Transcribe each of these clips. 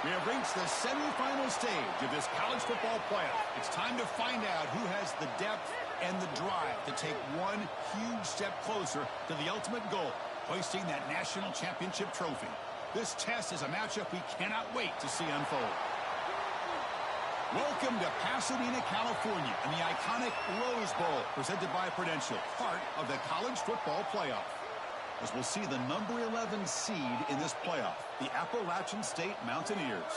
We have reached the semifinal stage of this college football playoff. It's time to find out who has the depth and the drive to take one huge step closer to the ultimate goal, hoisting that national championship trophy. This test is a matchup we cannot wait to see unfold. Welcome to Pasadena, California, and the iconic Rose Bowl, presented by Prudential, part of the college football playoff. As we'll see the number 11 seed in this playoff, the Appalachian State Mountaineers,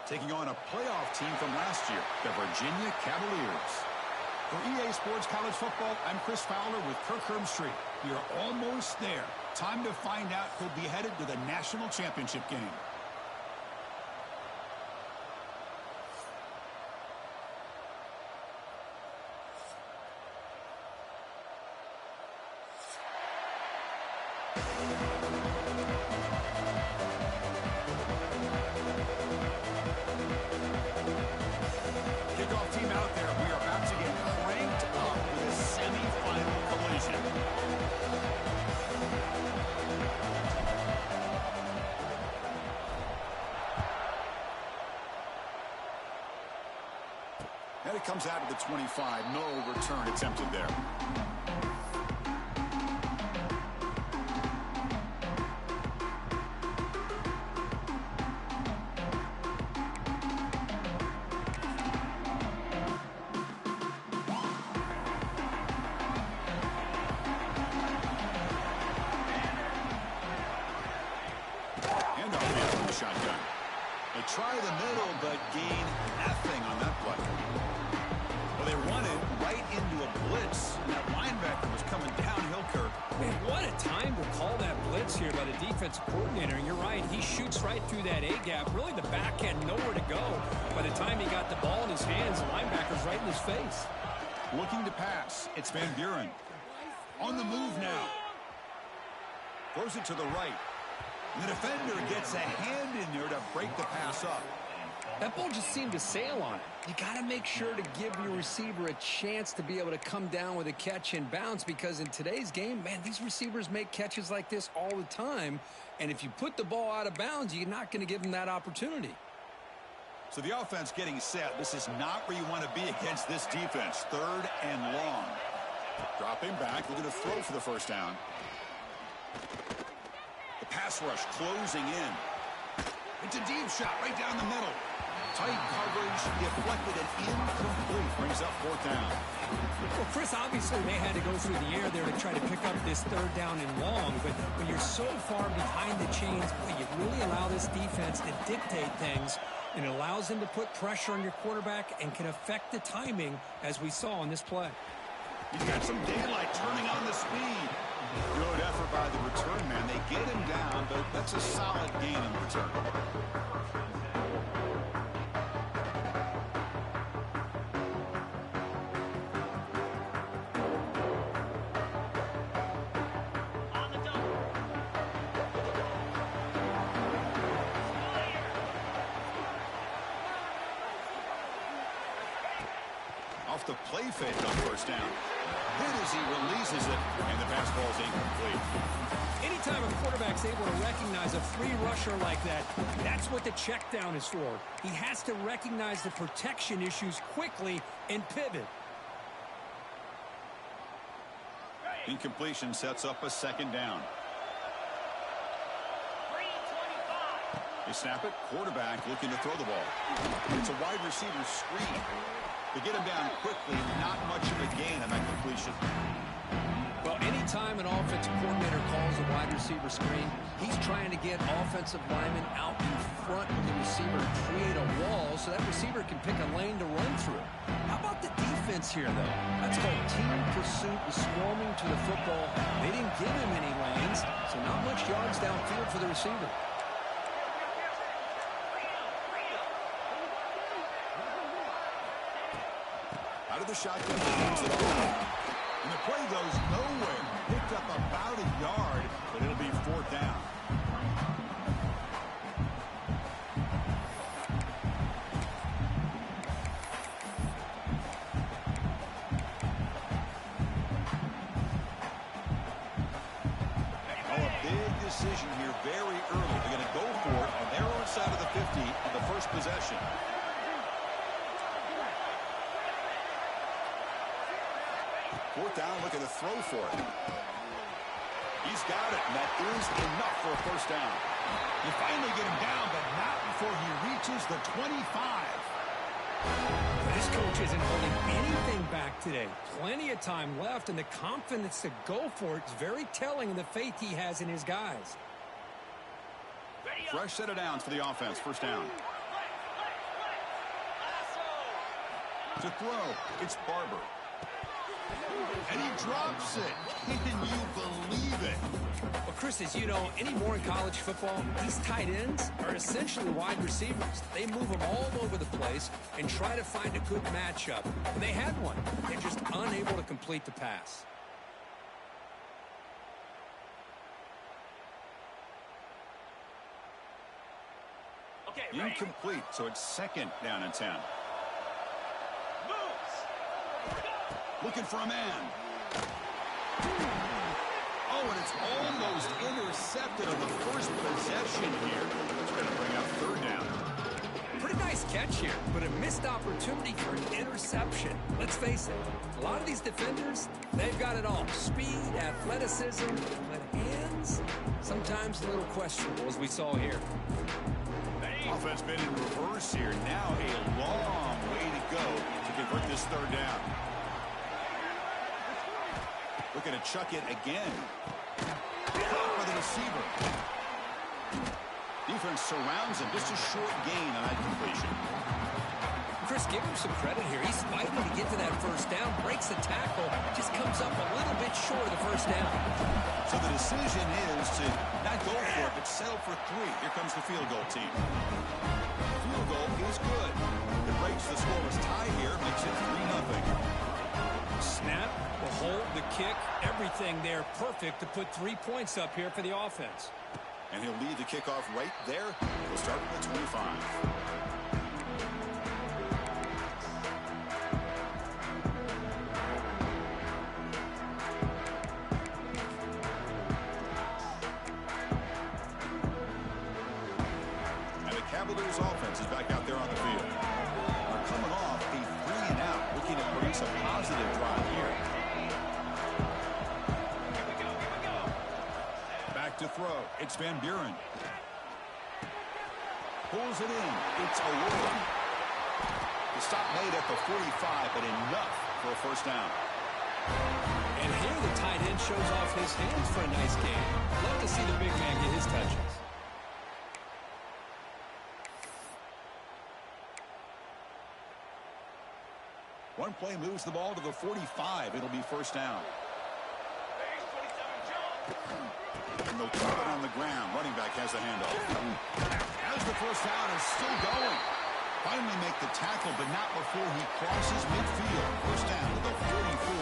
taking on a playoff team from last year, the Virginia Cavaliers. For EA Sports College Football, I'm Chris Fowler with Kirk Herbstreit. We are almost there. Time to find out who'll be headed to the national championship game. Kickoff team out there. We are about to get cranked up with a semifinal collision. And it comes out to the 25. No return attempted there. Shotgun. They try the middle, but gain nothing on that play. Well, they run it right into a blitz, and that linebacker was coming downhill, Kirk. Man, what a time to call that blitz here by the defensive coordinator. And you're right, he shoots right through that A-gap. Really, the back end, nowhere to go. By the time he got the ball in his hands, the linebacker's right in his face. Looking to pass. It's Van Buren. On the move now. Throws it to the right. The defender gets a hand in there to break the pass up. That ball just seemed to sail on it. You got to make sure to give your receiver a chance to be able to come down with a catch and bounce, because in today's game, man, these receivers make catches like this all the time. And if you put the ball out of bounds, you're not going to give them that opportunity. So the offense getting set. This is not where you want to be against this defense. 3rd and long. Dropping back. Looking to throw for the first down. Pass rush closing in. It's a deep shot right down the middle. Tight coverage, deflected and incomplete. Brings up 4th down. Well, Chris, obviously they had to go through the air there to try to pick up this 3rd down and long, but when you're so far behind the chains, you really allow this defense to dictate things, and it allows them to put pressure on your quarterback and can affect the timing, as we saw in this play. You've got some daylight turning on the speed. Good effort by the return man. They get him down, but that's a solid gain in return. Off the play fake on 1st down. Hit as he releases it, and the pass ball is incomplete. Anytime a quarterback's able to recognize a free rusher like that, that's what the check down is for. He has to recognize the protection issues quickly and pivot. Incompletion sets up a 2nd down. They snap it. Quarterback looking to throw the ball. It's a wide receiver screen. They get him down quickly, not much of a gain on that completion. Well, anytime an offensive coordinator calls a wide receiver screen, he's trying to get offensive linemen out in front of the receiver to create a wall so that receiver can pick a lane to run through. How about the defense here, though? That's called team pursuit, the swarming to the football. They didn't give him any lanes, so not much yards downfield for the receiver. Out of the shotgun, and the play goes nowhere. Picked up about a yard, but it'll be 4th down. Oh, a big decision here very early. They're going to go for it on their own side of the 50 on the possession. Fourth down, looking to throw for it. He's got it, and that is enough for a first down. You finally get him down, but not before he reaches the 25. This coach isn't holding anything back today. Plenty of time left, and the confidence to go for it is very telling in the faith he has in his guys. Fresh set of downs for the offense. First down. To throw, it's Barber. And he drops it. Can you believe it? Well, Chris, as you know, anymore in college football, these tight ends are essentially wide receivers. They move them all over the place and try to find a good matchup. And they had one. They're just unable to complete the pass. Incomplete, so it's second down and 10. Looking for a man. Oh, and it's almost intercepted on the first possession here. It's going to bring up third down. Pretty nice catch here, but a missed opportunity for an interception. Let's face it, a lot of these defenders, they've got it all. Speed, athleticism, but hands, sometimes a little questionable, as we saw here. Offense been in reverse here. Now a long way to go to convert this third down. Looking to chuck it again. Caught by the receiver. Defense surrounds him. Just a short gain on that completion. Chris, give him some credit here. He's fighting to get to that first down, breaks the tackle, just comes up a little bit short of the first down. So the decision is to not go for it, but settle for 3. Here comes the field goal team. Field goal is good. It breaks the scoreless tie here, makes it 3-0. Snap, the hold, the kick, everything there perfect to put 3 points up here for the offense. And he'll lead the kickoff right there. He'll start with the 25. Cavaliers offense is back out there on the field. They're coming off a 3-and-out, looking to produce a positive drive here. Back to throw. It's Van Buren. Pulls it in. It's a roll. The stop made at the 45, but enough for a first down. And here the tight end shows off his hands for a nice game. Love to see the big man get his touches. One play moves the ball to the 45. It'll be first down. And they'll keep it on the ground. Running back has the handoff. As the first down is still going. Finally make the tackle, but not before he crosses midfield. First down to the 44.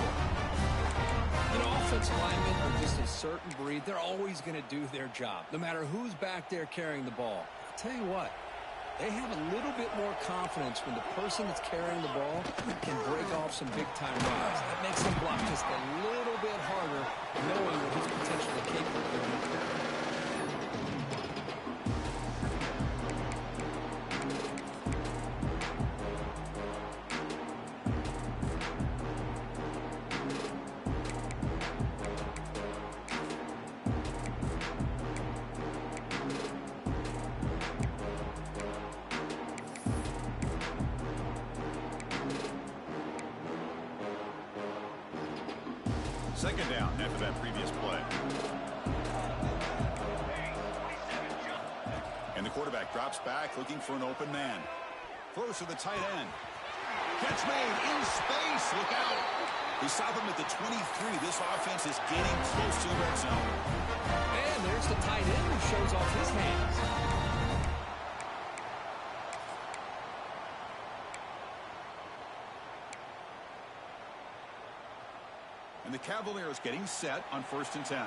You know, offensive linemen are just a certain breed. They're always going to do their job, no matter who's back there carrying the ball. I'll tell you what. They have a little bit more confidence when the person that's carrying the ball can break off some big-time runs. That makes them block just a little bit harder, knowing what he's potentially capable of doing. Second down after that previous play. And the quarterback drops back looking for an open man. Throws to the tight end. Catch made in space. Look out. They stop him at the 23. This offense is getting close to the red zone. And there's the tight end who shows off his hands. And the Cavaliers getting set on 1st and 10.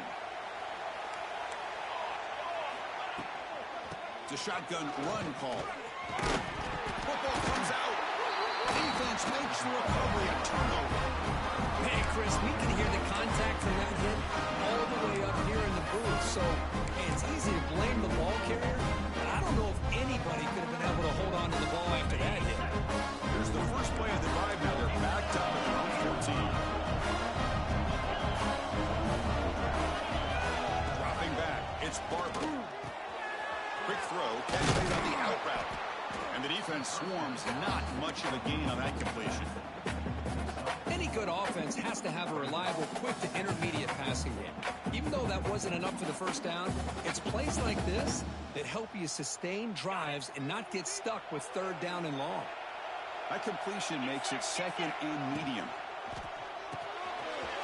It's a shotgun run call. Football comes out. Defense makes the recovery a turnover. Hey, Chris, we can hear the contact from that hit all the way up here in the booth. So hey, it's easy to blame the ball carrier, but I don't know if anybody could have been able to hold on to the ball after that hit. Here's the first play of the drive. Now they're backed up at their own 14. Dropping back, it's Barber. Quick throw, catches it on the out route. And the defense swarms, not much of a gain on that completion. Any good offense has to have a reliable, quick to intermediate passing game. Even though that wasn't enough for the first down, it's plays like this that help you sustain drives and not get stuck with third down and long. That completion makes it second and medium.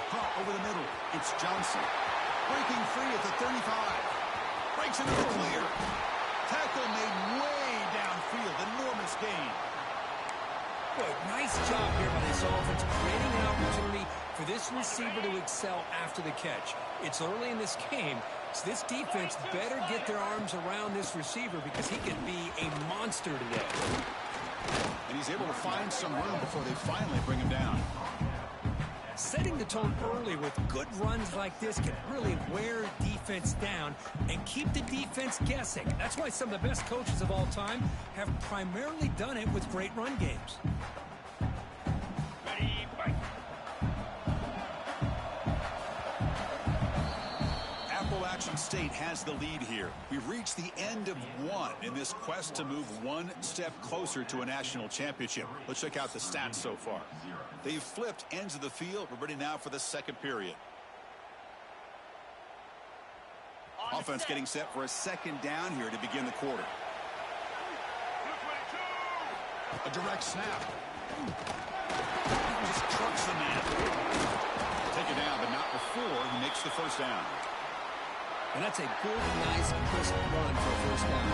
Caught over the middle. It's Johnson. Breaking free at the 35. Breaks into the clear. Tackle made way downfield. Enormous gain. Boy, nice job here by this offense, creating an opportunity for this receiver to excel after the catch. It's early in this game, so this defense better get their arms around this receiver because he can be a monster today. And he's able to find some room before they finally bring him down. Setting the tone early with good runs like this can really wear defense down and keep the defense guessing. That's why some of the best coaches of all time have primarily done it with great run games. Appalachian State has the lead here. We've reached the end of one in this quest to move one step closer to a national championship. Let's check out the stats so far. They've flipped ends of the field. We're ready now for the second period. Offense getting set for a second down here to begin the quarter. A direct snap. Just trucks the man. Take it down, but not before he makes the first down. And that's a good, nice, crisp run for a first down.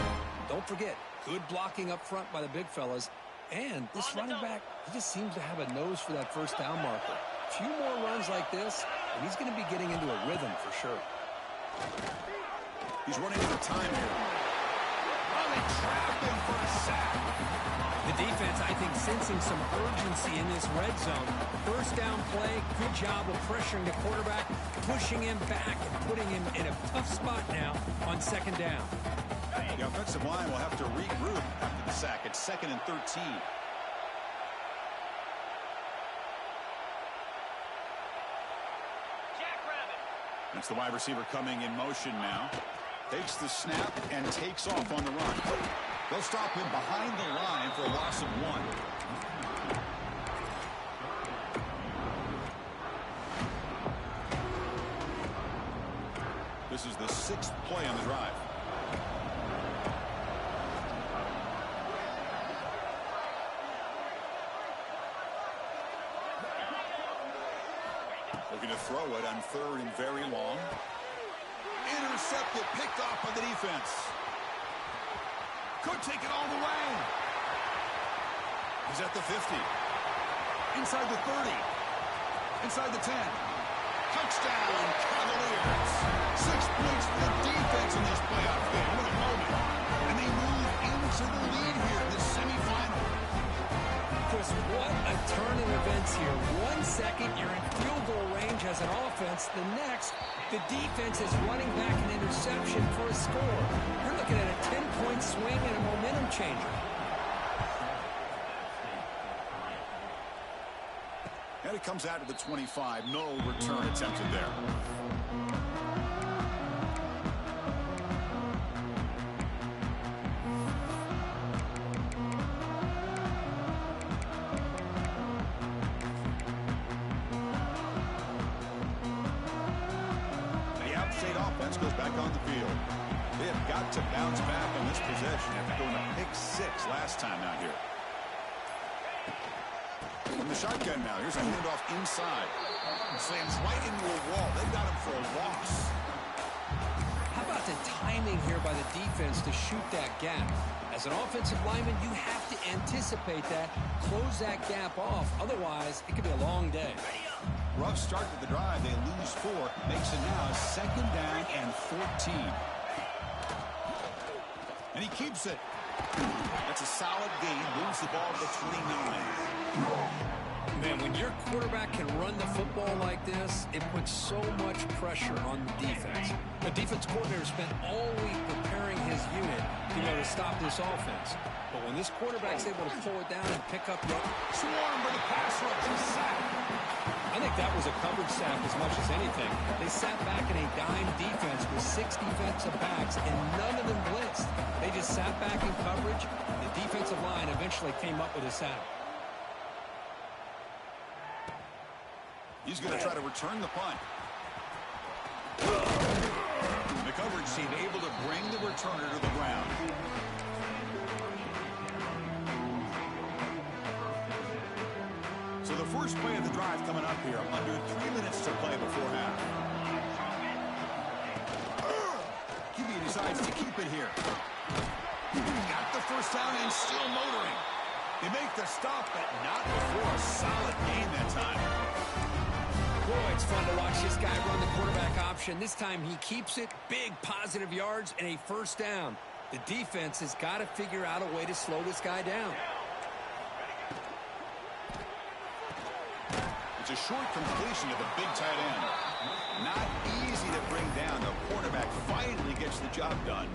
Don't forget, good blocking up front by the big fellas. And this running back, he just seems to have a nose for that first down marker. A few more runs like this, and he's going to be getting into a rhythm for sure. He's running out of time here. Oh, they trapped him for a sack. The defense, I think, sensing some urgency in this red zone. First down play, good job of pressuring the quarterback, pushing him back and putting him in a tough spot now on second down. The offensive line will have to regroup after the sack. It's 2nd and 13. That's the wide receiver coming in motion now. Takes the snap and takes off on the run. They'll stop him behind the line for a loss of 1. This is the 6th play on the drive. Looking to throw it on 3rd and very long. Intercepted, picked off by the defense. Could take it all the way. He's at the 50. Inside the 30. Inside the 10. Touchdown, Cavaliers. 6 points for the defense in this playoff game. What a moment. And they move into the lead here in this semifinal. Chris, what a turn in events here. 1 second, you're in field goal range as an offense. The next, the defense is running back an interception for a score. You're looking at a 10-point swing and a momentum changer. And it comes out to the 25. No return attempted there. Offense goes back on the field. They have got to bounce back on this possession after going to pick 6 last time out here. From the shotgun now, here's a handoff inside. Slams right into a wall. They've got him for a loss. How about the timing here by the defense to shoot that gap? As an offensive lineman, you have to anticipate that, close that gap off. Otherwise, it could be a long day. Rough start to the drive. They lose 4. Makes it now 2nd down and 14. And he keeps it. That's a solid gain. Moves the ball to 29. Man, when your quarterback can run the football like this, it puts so much pressure on the defense. The defense coordinator spent all week preparing his unit to be able to stop this offense. But when this quarterback's able to pull it down and pick up the Swarm for the pass rush and sack. I think that was a coverage sack as much as anything. They sat back in a dime defense with 6 defensive backs, and none of them blitzed. They just sat back in coverage, and the defensive line eventually came up with a sack. He's going to try to return the punt. The coverage team able to bring the returner to the ground. So the first play of the drive coming up here. Under 3 minutes to play before half. QB decides to keep it here. Got the first down and still motoring. They make the stop, but not before a solid game that time. Boy, it's fun to watch this guy run the quarterback option. This time he keeps it, big positive yards, and a first down. The defense has got to figure out a way to slow this guy down. It's a short completion to the big tight end. Not easy to bring down. The quarterback finally gets the job done.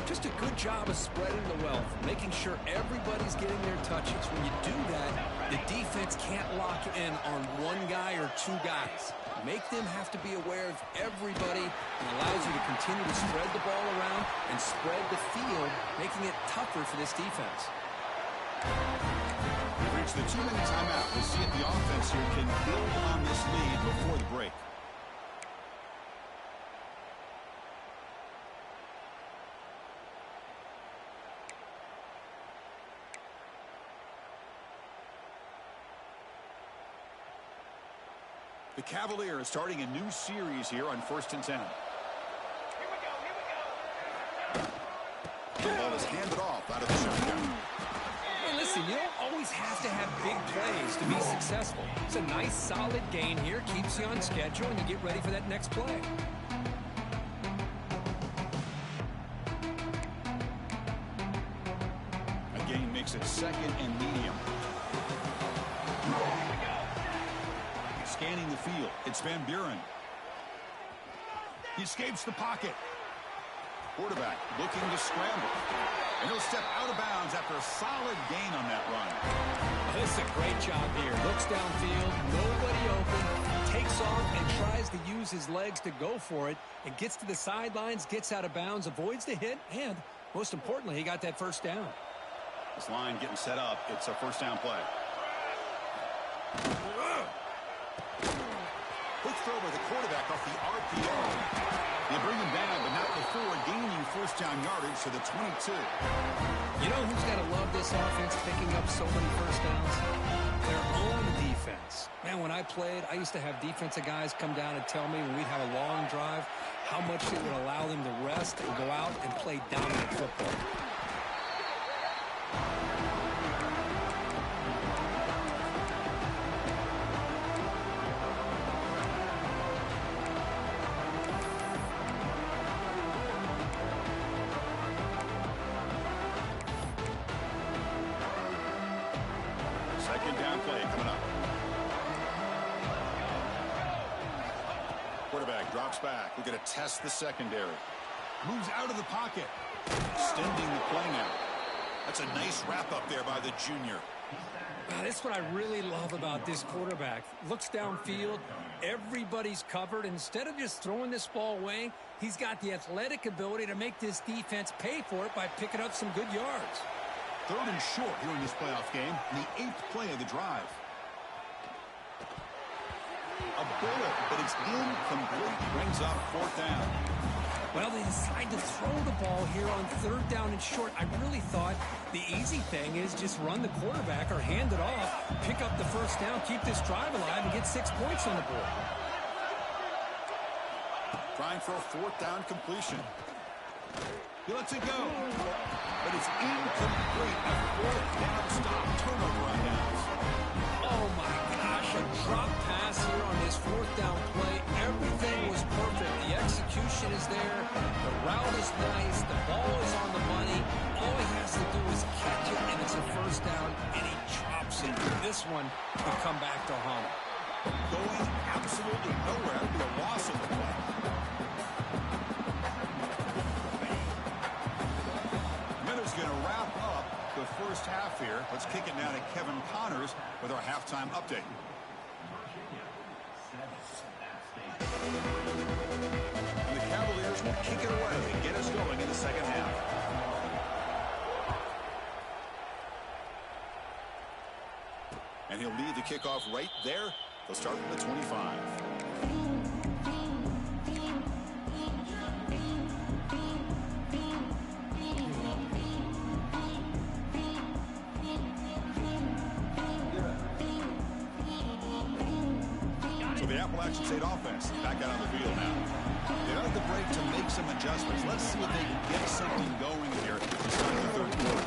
Just a good job of spreading the wealth, making sure everybody's getting their touches. When you do that, the defense can't lock in on one guy or 2 guys. Make them have to be aware of everybody, and allows you to continue to spread the ball around and spread the field, making it tougher for this defense. We've reached the 2-minute timeout. We'll see if the offense here can build on this lead before the break. The Cavaliers starting a new series here on 1st and 10. The ball is handed off out of the shotgun. Hey, listen, you don't always have to have big plays to be successful. It's a nice, solid gain here, keeps you on schedule, and you get ready for that next play. A gain makes it 2nd and medium. Scanning the field, it's Van Buren. He escapes the pocket. Quarterback looking to scramble. And he'll step out of bounds after a solid gain on that run. This is a great job here. Looks downfield, nobody open, takes off and tries to use his legs to go for it, and gets to the sidelines, gets out of bounds, avoids the hit, and most importantly, he got that first down. This line getting set up. It's a first down play. Quick throw by the quarterback off the RPO. They bring him down, but not before gaining first down yardage to the 22. You know who's got to love this offense picking up so many first downs? Their own defense. Man, when I played, I used to have defensive guys come down and tell me when we'd have a long drive how much it would allow them to rest and go out and play dominant football. Second down play coming up. Quarterback drops back. We're going to test the secondary. Moves out of the pocket. Extending the play now. That's a nice wrap up there by the junior. That's what I really love about this quarterback. Looks downfield. Everybody's covered. Instead of just throwing this ball away, he's got the athletic ability to make this defense pay for it by picking up some good yards. 3rd and short here in this playoff game. The 8th play of the drive. A bullet, but it's incomplete. Brings up 4th down. Well, they decide to throw the ball here on 3rd down and short. I really thought the easy thing is just run the quarterback or hand it off, pick up the first down, keep this drive alive, and get 6 points on the board. Trying for a 4th down completion. He lets it go. But it's incomplete. A 4th down stop. Turnover on downs. Oh, my gosh. A drop pass here on this 4th down play. Everything was perfect. The execution separation is there. The route is nice. The ball is on the money. All he has to do is catch it, and it's a first down, and he drops it. This one could come back to haunt him. Going absolutely nowhere. That would be a loss of the play. Miller's going to wrap up the first half here. Let's kick it now to Kevin Connors with our halftime update. And the Cavaliers will kick it away and get us going in the second half. And he'll lead the kickoff right there. They'll start from the 25. So the Appalachian State offense back out on the field now. They've had the break to make some adjustments. Let's see if they can get something going here to start the third quarter.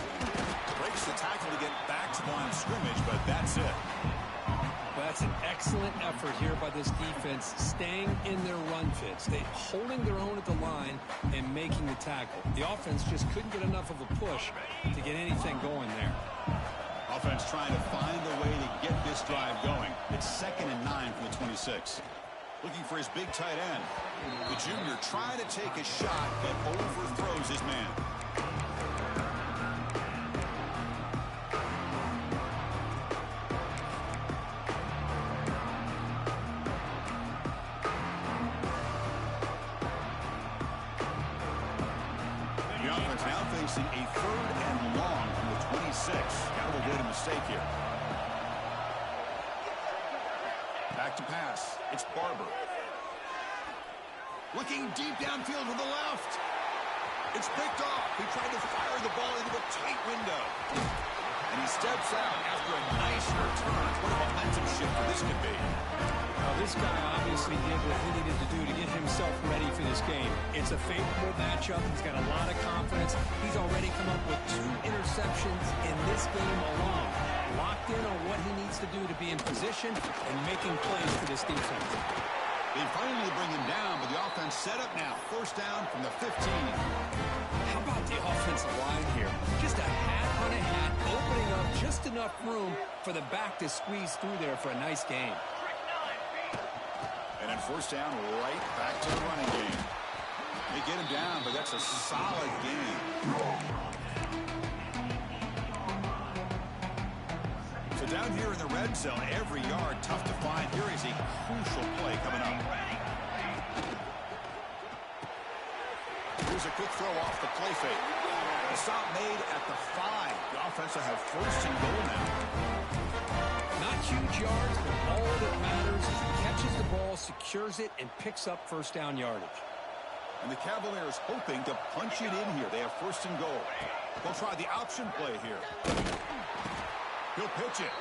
Breaks the tackle to get back to the line of scrimmage, but that's it. Well, that's an excellent effort here by this defense, staying in their run fits. They holding their own at the line and making the tackle. The offense just couldn't get enough of a push to get anything going there. Offense trying to find a way to get this drive going. It's 2nd and 9 from the 26. Looking for his big tight end. The junior trying to take a shot that overthrows his man. The offense now facing a 3rd and long from the 26. Got to avoid a mistake here. Back to pass. It's Barber. Looking deep downfield with the left. It's picked off. He tried to fire the ball into a tight window. And he steps out after a nice return. What a momentum shifter this could be. Well, this guy obviously did what he needed to do to get himself ready for this game. It's a favorable matchup. He's got a lot of confidence. He's already come up with 2 interceptions in this game alone. Locked in on what he needs to do to be in position and making plays for this defense. They finally bring him down, but the offense set up now. First down from the 15. How about the offensive line here? Just a hat on a hat, opening up just enough room for the back to squeeze through there for a nice game. And then first down, right back to the running game. They get him down, but that's a solid game. So down here in the red zone, every yard tough to find. Here is a crucial play coming up. Here's a quick throw off the play fake. The stop made at the 5. The offense will have first and goal now. Not huge yards, but all that matters is he catches the ball, secures it, and picks up first down yardage. And the Cavaliers hoping to punch it in here. They have first and goal. They'll try the option play here. He'll pitch it.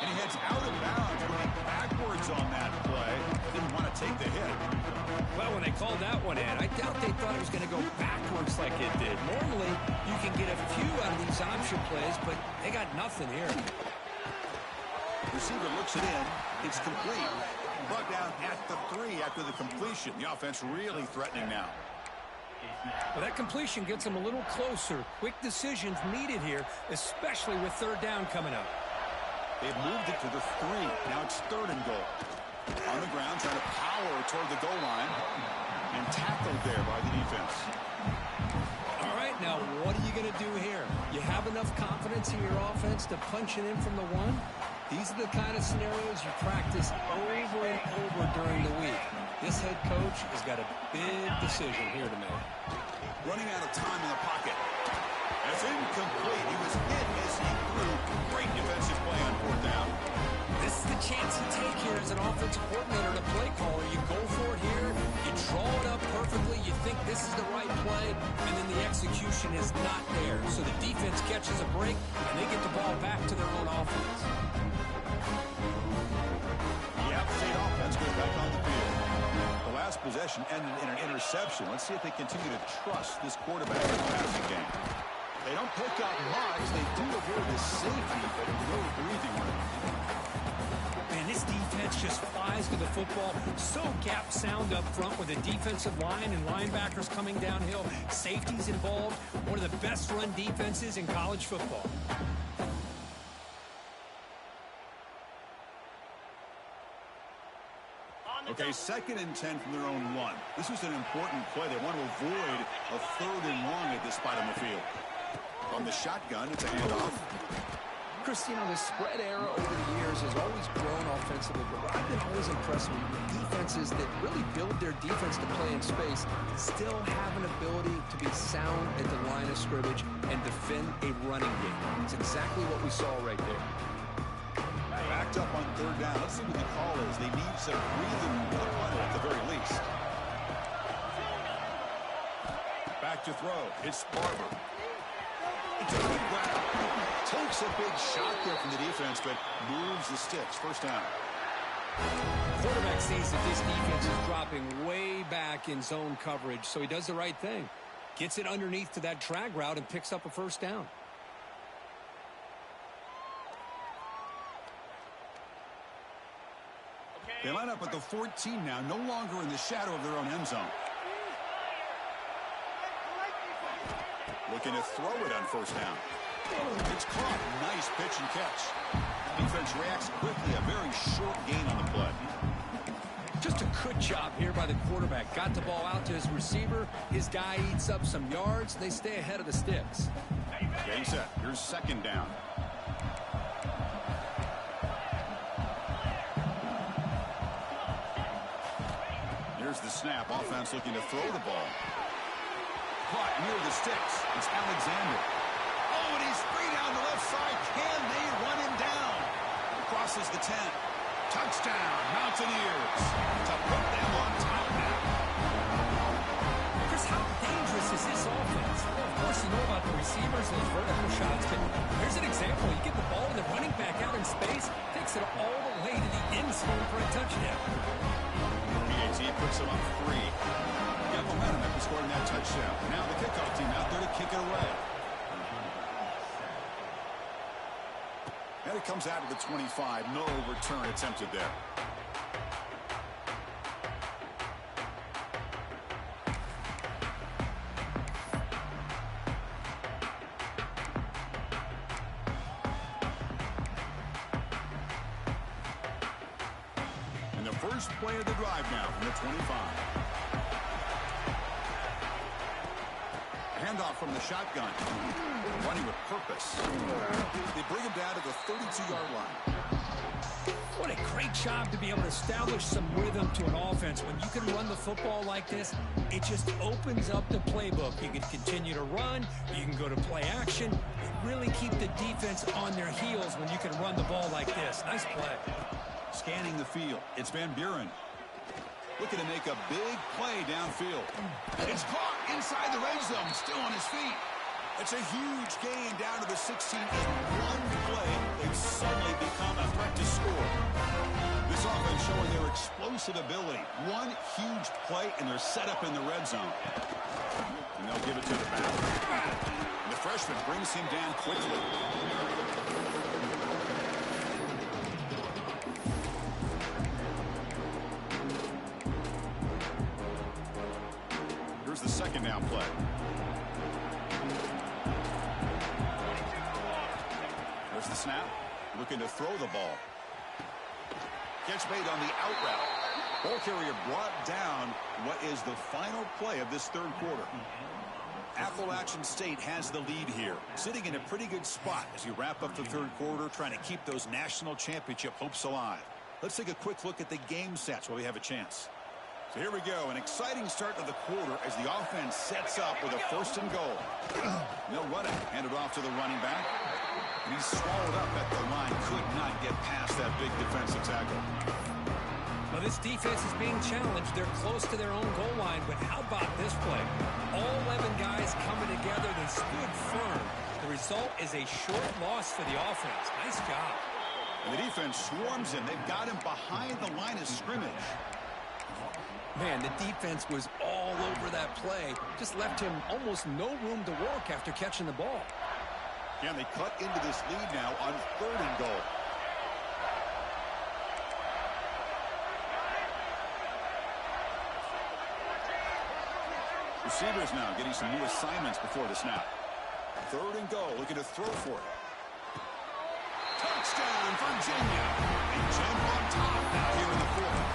And he heads out of bounds, going backwards on that play. Didn't want to take the hit. Well, when they called that one in, I doubt they thought it was going to go backwards like it did. Normally, you can get a few out of these option plays, but they got nothing here. Receiver looks it in. It's complete. Brought down at the 3 after the completion. The offense really threatening now. Well, that completion gets them a little closer. Quick decisions needed here, especially with third down coming up. They've moved it to the 3. Now it's 3rd and goal. On the ground, trying to power toward the goal line. And tackled there by the defense. All right, now what are you going to do here? You have enough confidence in your offense to punch it in from the 1? These are the kind of scenarios you practice over and over during the week. This head coach has got a big decision here to make. Running out of time in the pocket. That's incomplete. He was hit as he threw. Great defensive play on 4th down. This is the chance you take here as an offensive coordinator and a play caller. You go for it here. You draw it up perfectly. You think this is the right play, and then the execution is not there. So the defense catches a break, and they get the ball back to their own offense. The App State offense goes back on the field. The last possession ended in an interception. Let's see if they continue to trust this quarterback in the passing game. They don't pick up much. They do avoid the safety, but no breathing room. Man, this defense just fires guys to the football, so gap sound up front with the defensive line and linebackers coming downhill, safeties involved, one of the best run defenses in college football. Okay, 2nd and 10 from their own 1. This is an important play. They want to avoid a 3rd and long at this spot on the field. From the shotgun, it's a handoff. Chris, you know, the spread era over the years has always grown offensively, but what I've been always impressed with defenses that really build their defense to play in space still have an ability to be sound at the line of scrimmage and defend a running game. It's exactly what we saw right there. Backed up on 3rd down. Let's see what the call is. They need some breathing on it at the very least. Back to throw. It's Barber. It's a big grab. Takes a big shot there from the defense, but moves the sticks. 1st down. Quarterback sees that this defense is dropping way back in zone coverage, so he does the right thing. Gets it underneath to that drag route and picks up a 1st down. They line up at the 14 now, no longer in the shadow of their own end zone. Looking to throw it on 1st down. It's caught. Nice pitch and catch. Defense reacts quickly. A very short gain on the play. Just a good job here by the quarterback. Got the ball out to his receiver. His guy eats up some yards. They stay ahead of the sticks. Game set. Here's 2nd down. Here's the snap. Offense looking to throw the ball. Caught near the sticks. It's Alexander. Oh, and he's free down the left side. Can they run him down? Crosses the 10. Touchdown, Mountaineers. To put them on top now. Chris, how dangerous is this offense? Well, of course, you know about the receivers and those vertical shots, but here's an example. You get the ball and the running back out in space, takes it all the way to the end zone for a touchdown. PAT puts them up 3. Got momentum after scoring that touchdown. Now the kickoff team out there to kick it away. And it comes out of the 25. No return attempted there. And the first play of the drive now from the 25. Handoff from the shotgun. Running with purpose. They bring him down to the 32-yard line. What a great job to be able to establish some rhythm to an offense. When you can run the football like this, it just opens up the playbook. You can continue to run. You can go to play action. You really keep the defense on their heels when you can run the ball like this. Nice play. Scanning the field. It's Van Buren. Looking to make a big play downfield. It's caught inside the red zone, still on his feet. It's a huge gain down to the 16 in one play. They've suddenly become a threat to score. This offense showing their explosive ability. One huge play, and they're set up in the red zone. And they'll give it to the back. And the freshman brings him down quickly. Here's the 2nd down play. There's the snap. Looking to throw the ball. Catch made on the out route. Ball carrier brought down what is the final play of this 3rd quarter. Appalachian State has the lead here, sitting in a pretty good spot as you wrap up the 3rd quarter, trying to keep those national championship hopes alive. Let's take a quick look at the game stats while we have a chance. So here we go, an exciting start to the quarter as the offense sets up with a 1st and goal. No running, handed off to the running back. And he's swallowed up at the line, could not get past that big defensive tackle. Well, this defense is being challenged. They're close to their own goal line, but how about this play? All 11 guys coming together. They stood firm. The result is a short loss for the offense. Nice job. And the defense swarms him. They've got him behind the line of scrimmage. Man, the defense was all over that play. Just left him almost no room to work after catching the ball. And they cut into this lead now on 3rd and goal. receivers now getting some new assignments before the snap. 3rd and goal, looking to throw for it. Touchdown, Virginia. They jump on top now here in the 4th.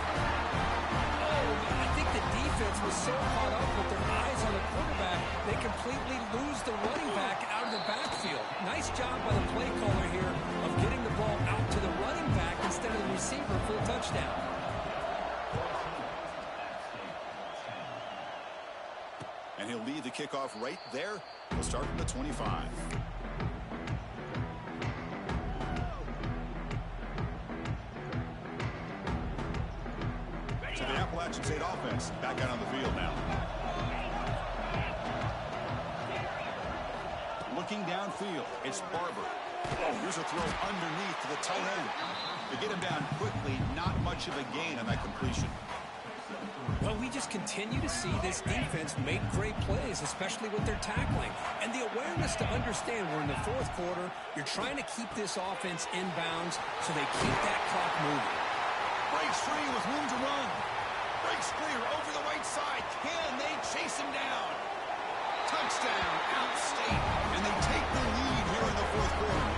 I think the defense was so caught up with their eyes on the quarterback, they completely lose the running back out of the backfield. Nice job by the play caller here of getting the ball out to the running back instead of the receiver for the touchdown. And he'll lead the kickoff right there. We'll start from the 25. So the Appalachian State offense back out on the field now. Looking downfield, it's Barber. Here's a throw underneath to the tight end. They get him down quickly, not much of a gain on that completion. Well, we just continue to see this defense make great plays, especially with their tackling. And the awareness to understand we're in the 4th quarter, you're trying to keep this offense in bounds so they keep that clock moving. Breaks free with room to run. Breaks clear over the right side. Can they chase him down? Touchdown, outstate. And they take the lead here in the 4th quarter.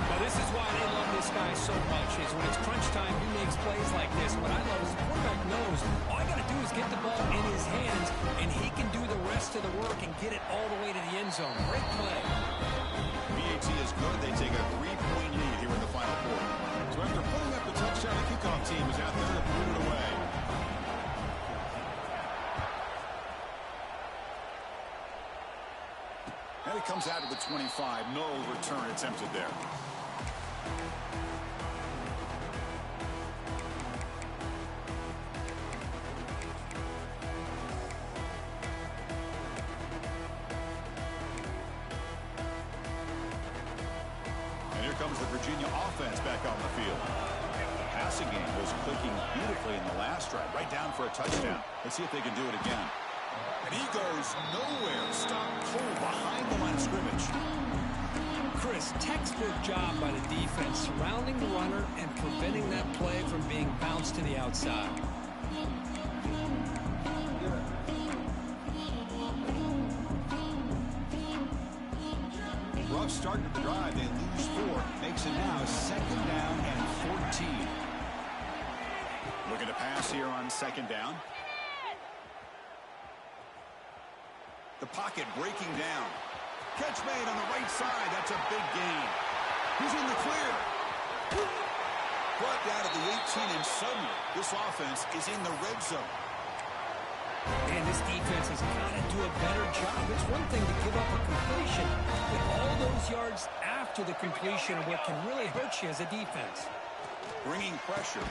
Well, this is why I love this guy so much, is when it's crunch time, he makes plays like this. What I love is the quarterback knows all I got to do is get the ball in his hands, and he can do the rest of the work and get it all the way to the end zone. Great play. BAT is good. They take a 3-point lead here in the final quarter. So after pulling up the touchdown, the kickoff team is out there to put it away. And it comes out of the 25. No return attempted there. And here comes the Virginia offense back on the field. The passing game was clicking beautifully in the last drive, right down for a touchdown. Let's see if they can do it again. And he goes nowhere. Stopped cold behind the line of scrimmage. Chris, textbook job by the defense surrounding the runner and preventing that play from being bounced to the outside. Rough start to the drive. They lose 4. Makes it now 2nd down and 14. Looking to pass here on 2nd down. The pocket breaking down. Catch made on the right side. That's a big gain. He's in the clear. Brought down at the 18, and suddenly this offense is in the red zone. And this defense has got to do a better job. It's one thing to give up a completion, but all those yards after the completion are what can really hurt you as a defense. Bringing pressure.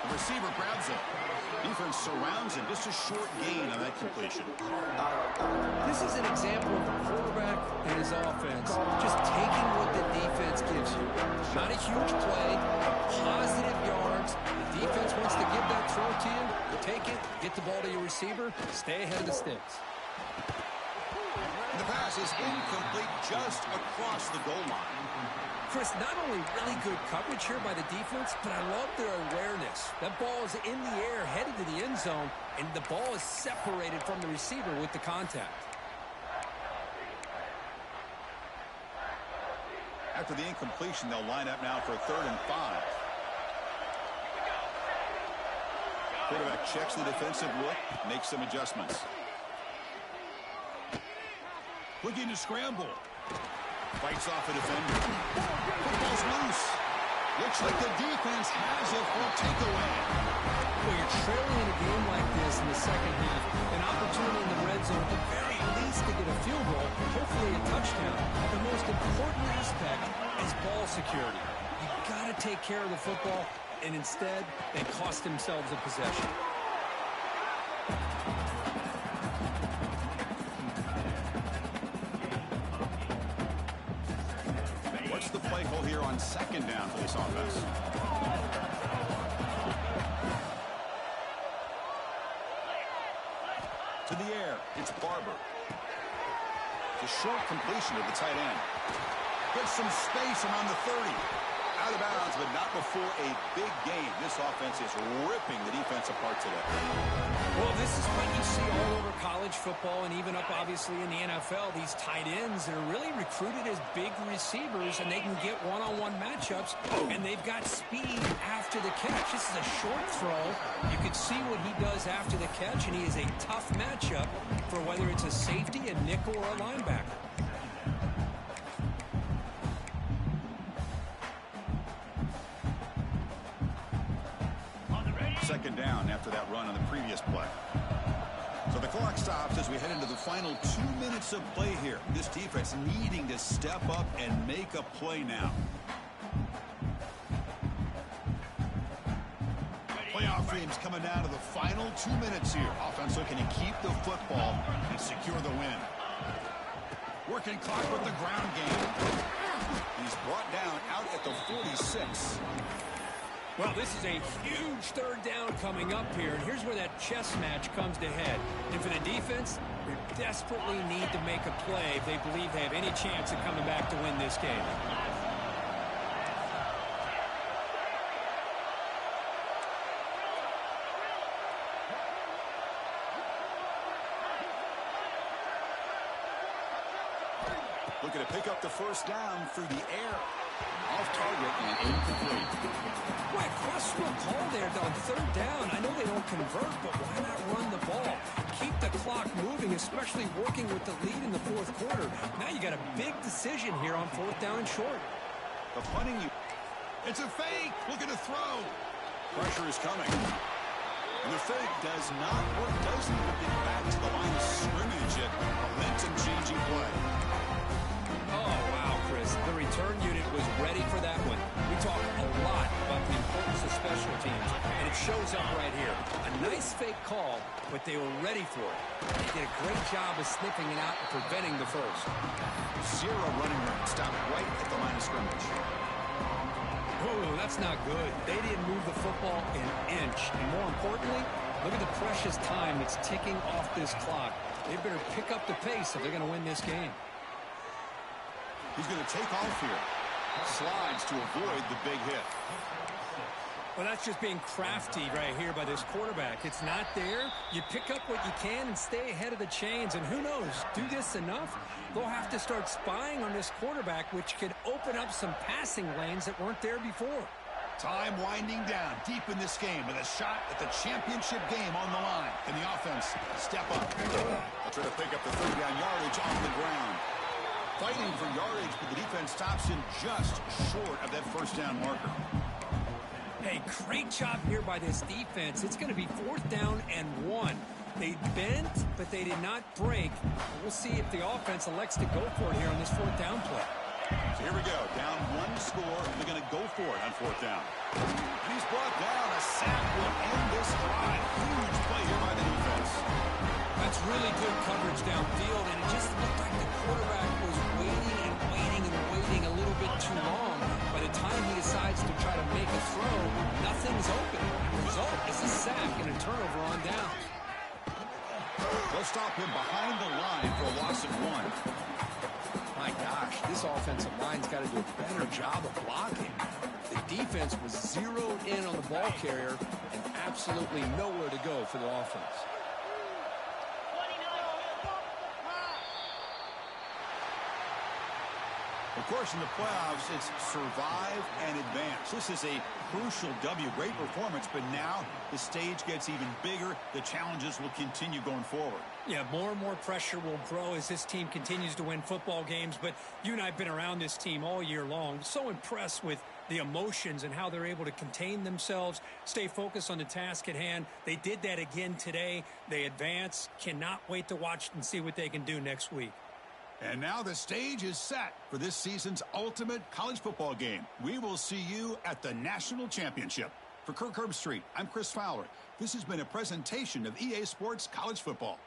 The receiver grabs it. Defense surrounds him. Just a short gain on that completion. This is an example of the quarterback and his offense just taking what the defense gives you. Not a huge play, positive yards. The defense wants to give that throw to you. You take it, get the ball to your receiver, stay ahead of the sticks. The pass is incomplete just across the goal line. Chris, not only really good coverage here by the defense, but I love their awareness. That ball is in the air, headed to the end zone, and the ball is separated from the receiver with the contact. After the incompletion, they'll line up now for 3rd and 5. Quarterback checks the defensive look, makes some adjustments. Looking to scramble. Fights off a defender. Football's loose. Looks like the defense has it for a takeaway. Well, you're trailing in a game like this in the second half. An opportunity in the red zone, at the very least, to get a field goal, hopefully a touchdown. The most important aspect is ball security. You've got to take care of the football, and instead, they cost themselves a possession. What's the play call here on 2nd down for this offense? To the air, it's Barber. It's a short completion to the tight end. Gets some space around the 30. Out of bounds, but not before a big game. This offense is ripping the defense apart today. Well, this is what you see all over college football and even up, obviously, in the NFL. These tight ends that are really recruited as big receivers, and they can get one-on-one matchups, and they've got speed after the catch. This is a short throw. You can see what he does after the catch, and he is a tough matchup for whether it's a safety, a nickel, or a linebacker. Second down after that run on the previous play. So the clock stops as we head into the final 2 minutes of play here. This defense needing to step up and make a play now. Playoff games coming down to the final 2 minutes here. Offense looking to keep the football and secure the win. Working clock with the ground game. He's brought down out at the 46. Well, this is a huge third down coming up here, and here's where that chess match comes to head. And for the defense, they desperately need to make a play if they believe they have any chance of coming back to win this game. Looking to pick up the first down through the air. Off target and incomplete. Boy, questionable call there on third down. I know they don't convert, but why not run the ball? Keep the clock moving, especially working with the lead in the fourth quarter. Now you got a big decision here on fourth down and short. The punting you. It's a fake. Looking to throw. Pressure is coming. And the fake does not work. Doesn't even get back to the line of scrimmage yet. Momentum changing play. Oh, wow, Chris. The return unit was ready for that one. We talk a lot about the importance of special teams, and it shows up right here. A nice fake call, but they were ready for it. They did a great job of sniffing it out and preventing the first. Zero running room. Stopped right at the line of scrimmage. Oh, that's not good. They didn't move the football an inch. And more importantly, look at the precious time that's ticking off this clock. They better pick up the pace if they're going to win this game. He's going to take off here. Slides to avoid the big hit. Well, that's just being crafty right here by this quarterback. It's not there. You pick up what you can and stay ahead of the chains. And who knows, do this enough, they'll have to start spying on this quarterback, which could open up some passing lanes that weren't there before. Time winding down deep in this game with a shot at the championship game on the line. Can the offense step up? They'll try to pick up the third down yardage on the ground. Fighting for yardage, but the defense stops him just short of that first down marker. Hey, great job here by this defense. It's going to be fourth down and 1. They bent, but they did not break. We'll see if the offense elects to go for it here on this fourth down play. So here we go. Down 1 score. They're going to go for it on fourth down. And he's brought down. A sack will end this drive. Huge play here by the defense. That's really good coverage downfield, and it just looked like the quarterback was waiting and waiting and waiting a little bit too long. By the time he decides to try to make a throw, nothing's open. The result is a sack and a turnover on down. They'll stop him behind the line for a loss of 1. My gosh, this offensive line's got to do a better job of blocking. The defense was zeroed in on the ball carrier and absolutely nowhere to go for the offense. Of course, in the playoffs, it's survive and advance. This is a crucial W. Great performance, but now the stage gets even bigger. The challenges will continue going forward. Yeah, more and more pressure will grow as this team continues to win football games, but you and I have been around this team all year long. So impressed with the emotions and how they're able to contain themselves, stay focused on the task at hand. They did that again today. They advance. Cannot wait to watch and see what they can do next week. And now the stage is set for this season's ultimate college football game. We will see you at the National Championship. For Kirk Herbstreit, I'm Chris Fowler. This has been a presentation of EA Sports College Football.